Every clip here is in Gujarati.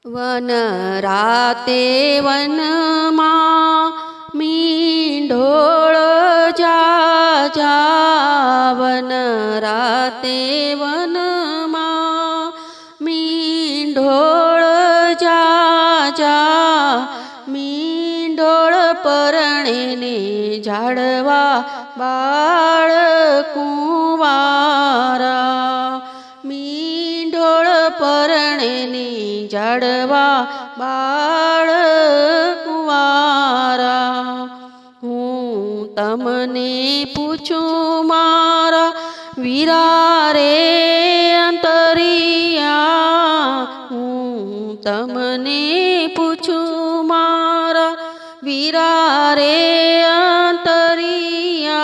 વન રાતે વનમાં મીંઢોળ જા વન રાતે વનમાં મીંઢોળ જા મીંઢોળ પરણે ને ઝાડવા બાળ કુંવારા મીંઢોળ પરણે ને ઝાડવા બાળ કુંવારા હું તમને પૂછું મારા વીરા રે અંતરિયા હું તમને પૂછું મારા વીરા રે અંતરિયા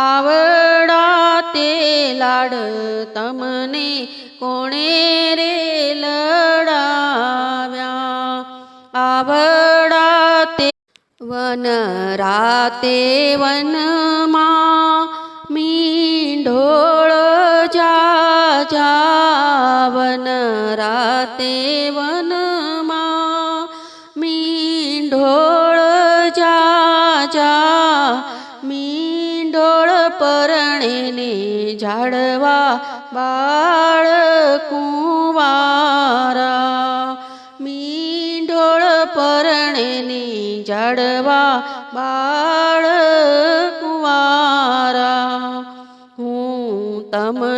આવડા તે લાડ તમને કોણે રે લડાવ્યા આવડા તે વન રાતે વનમાં મીંઢોળ જા વન રાતે વનમાં મીંઢોળ જા મીંઢોળ પરણે ને ઝાડવા બાળ કુંવારા મીંઢોળ પરણે ને ઝાડવા બાળ કુંવારા હું તમને